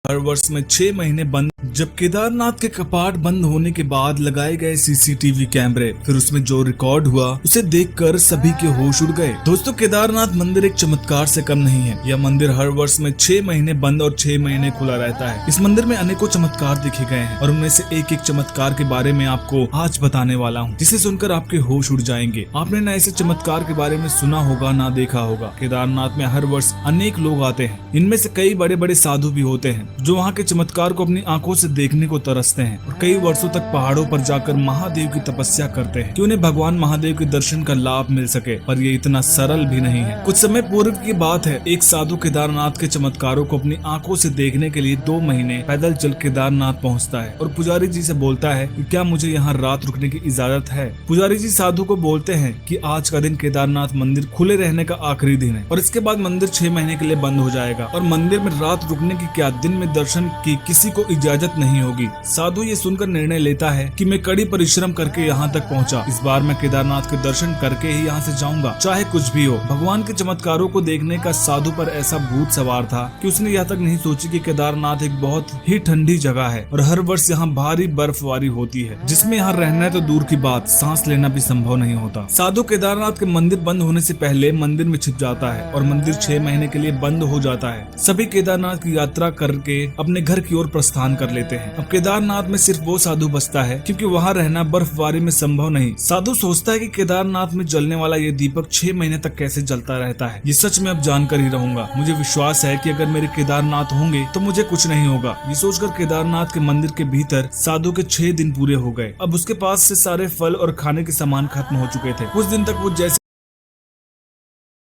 हर वर्ष में 6 महीने बंद। जब केदारनाथ के कपाट बंद होने के बाद लगाए गए सीसीटीवी कैमरे, फिर उसमें जो रिकॉर्ड हुआ उसे देखकर सभी के होश उड़ गए। दोस्तों, केदारनाथ मंदिर एक चमत्कार से कम नहीं है। यह मंदिर हर वर्ष में 6 महीने बंद और 6 महीने खुला रहता है। इस मंदिर में अनेकों चमत्कार देखे गए हैं और उनमें से एक चमत्कार के बारे में आपको आज बताने वाला हूँ, जिसे सुनकर आपके होश उड़ जाएंगे। आपने न ऐसे चमत्कार के बारे में सुना होगा ना देखा होगा। केदारनाथ में हर वर्ष अनेक लोग आते हैं। इनमें से कई बड़े बड़े साधु भी होते हैं जो वहाँ के चमत्कार को अपनी आंखों से देखने को तरसते हैं और कई वर्षों तक पहाड़ों पर जाकर महादेव की तपस्या करते हैं कि उन्हें भगवान महादेव के दर्शन का लाभ मिल सके। पर ये इतना सरल भी नहीं है। कुछ समय पूर्व की बात है, एक साधु केदारनाथ के चमत्कारों को अपनी आंखों से देखने के लिए 2 महीने पैदल चल केदारनाथ पहुँचता है और पुजारी जी से बोलता है कि क्या मुझे यहाँ रात रुकने की इजाजत है। पुजारी जी साधु को बोलते हैं कि आज का दिन केदारनाथ मंदिर खुले रहने का आखिरी दिन है और इसके बाद मंदिर 6 महीने के लिए बंद हो जाएगा और मंदिर में रात रुकने की क्या, दिन में दर्शन की किसी को इजाजत नहीं होगी। साधु ये सुनकर निर्णय लेता है कि मैं कड़ी परिश्रम करके यहाँ तक पहुँचा, इस बार मैं केदारनाथ के दर्शन करके ही यहाँ से जाऊंगा, चाहे कुछ भी हो। भगवान के चमत्कारों को देखने का साधु पर ऐसा भूत सवार था कि उसने यहाँ तक नहीं सोची कि केदारनाथ एक बहुत ही ठंडी जगह है और हर वर्ष यहाँ भारी बर्फबारी होती है, जिसमें यहाँ रहना तो दूर की बात, सांस लेना भी संभव नहीं होता। साधु केदारनाथ के मंदिर बंद होने से पहले मंदिर में छिप जाता है और मंदिर 6 महीने के लिए बंद हो जाता है। सभी केदारनाथ की यात्रा करके अपने घर की ओर प्रस्थान कर लेते हैं। अब केदारनाथ में सिर्फ वो साधु बचता है क्योंकि वहाँ रहना बर्फबारी में संभव नहीं। साधु सोचता है कि केदारनाथ में जलने वाला ये दीपक 6 महीने तक कैसे जलता रहता है। ये सच में अब जानकर ही रहूंगा। मुझे विश्वास है कि अगर मेरे केदारनाथ होंगे तो मुझे कुछ नहीं होगा। ये सोचकर केदारनाथ के मंदिर के भीतर साधु के 6 दिन पूरे हो गए। अब उसके पास से सारे फल और खाने के सामान खत्म हो चुके थे। कुछ दिन तक वो जैसे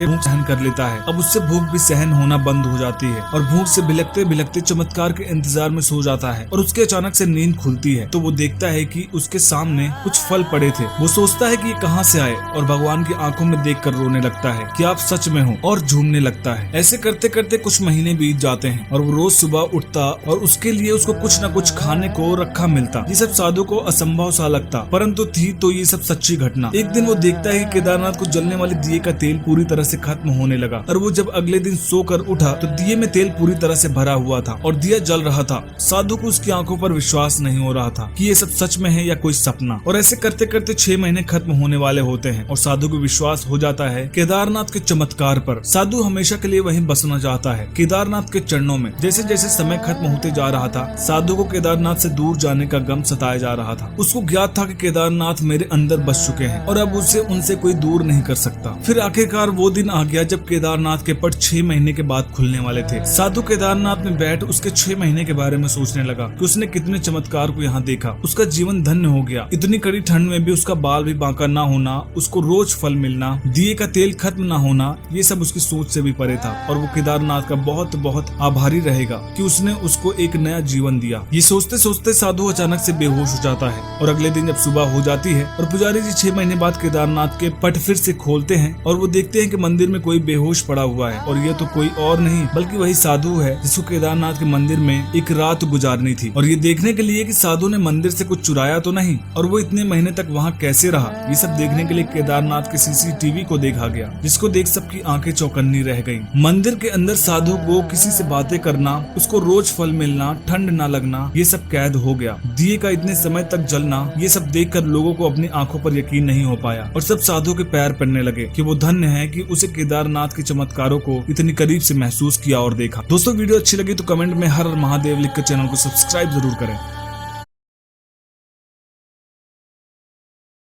भूख सहन कर लेता है। अब उससे भूख भी सहन होना बंद हो जाती है और भूख से बिलखते बिलखते चमत्कार के इंतजार में सो जाता है और उसके अचानक से नींद खुलती है तो वो देखता है कि उसके सामने कुछ फल पड़े थे। वो सोचता है कि ये कहाँ से आए और भगवान की आंखों में देखकर रोने लगता है कि आप सच में हो और झूमने लगता है। ऐसे करते करते कुछ महीने बीत जाते हैं और वो रोज सुबह उठता और उसके लिए उसको कुछ न कुछ खाने को रखा मिलता। ये सब साधु को असंभव सा लगता, परंतु थी तो ये सब सच्ची घटना। एक दिन वो देखता है कि केदारनाथ को जलने वाले दिए का तेल पूरी तरह से खत्म होने लगा और वो जब अगले दिन सोकर उठा तो दिए में तेल पूरी तरह से भरा हुआ था और दिया जल रहा था। साधु को उसकी आंखों पर विश्वास नहीं हो रहा था कि ये सब सच में है या कोई सपना। और ऐसे करते करते 6 महीने खत्म होने वाले होते हैं और साधु को विश्वास हो जाता है केदारनाथ के चमत्कार पर। साधु हमेशा के लिए वहीं बसना चाहता है, केदारनाथ के चरणों में। जैसे जैसे समय खत्म होते जा रहा था, साधु को केदारनाथ से दूर जाने का गम सताया जा रहा था। उसको ज्ञात था कि केदारनाथ मेरे अंदर बस चुके हैं और अब उसे उनसे कोई दूर नहीं कर सकता। फिर आखिरकार वो दिन आ गया जब केदारनाथ के पट 6 महीने के बाद खुलने वाले थे। साधु केदारनाथ में बैठ उसके 6 महीने के बारे में सोचने लगा कि उसने कितने चमत्कार को यहाँ देखा। उसका जीवन धन्य हो गया। इतनी कड़ी ठंड में भी उसका बाल भी बांका ना होना, उसको रोज फल मिलना, दिए का तेल खत्म ना होना, ये सब उसकी सोच से भी परे था और वो केदारनाथ का बहुत बहुत आभारी रहेगा कि उसने उसको एक नया जीवन दिया। ये सोचते सोचते साधु अचानक से बेहोश हो जाता है और अगले दिन जब सुबह हो जाती है और पुजारी जी 6 महीने बाद केदारनाथ के पट फिर से खोलते हैं और वो देखते हैं कि मंदिर में कोई बेहोश पड़ा हुआ है और ये तो कोई और नहीं बल्कि वही साधु है जिसको केदारनाथ के मंदिर में एक रात गुजारनी थी। और ये देखने के लिए कि साधु ने मंदिर से कुछ चुराया तो नहीं और वो इतने महीने तक वहाँ कैसे रहा, ये सब देखने के लिए केदारनाथ के सीसीटीवी को देखा गया, जिसको देख सबकी आंखें चौकन्नी रह गई। मंदिर के अंदर साधु को किसी से बातें करना, उसको रोज फल मिलना, ठंड न लगना, ये सब कैद हो गया। दिए का इतने समय तक जलना, ये सब देखकर लोगों को अपनी आंखों पर यकीन नहीं हो पाया और सब साधु के पैर पड़ने लगे कि वो धन्य है कि उसे केदारनाथ के चमत्कारों को इतनी करीब से महसूस किया और देखा। दोस्तों, वीडियो अच्छी लगी तो कमेंट में हर हर महादेव लिखकर चैनल को सब्सक्राइब जरूर करें।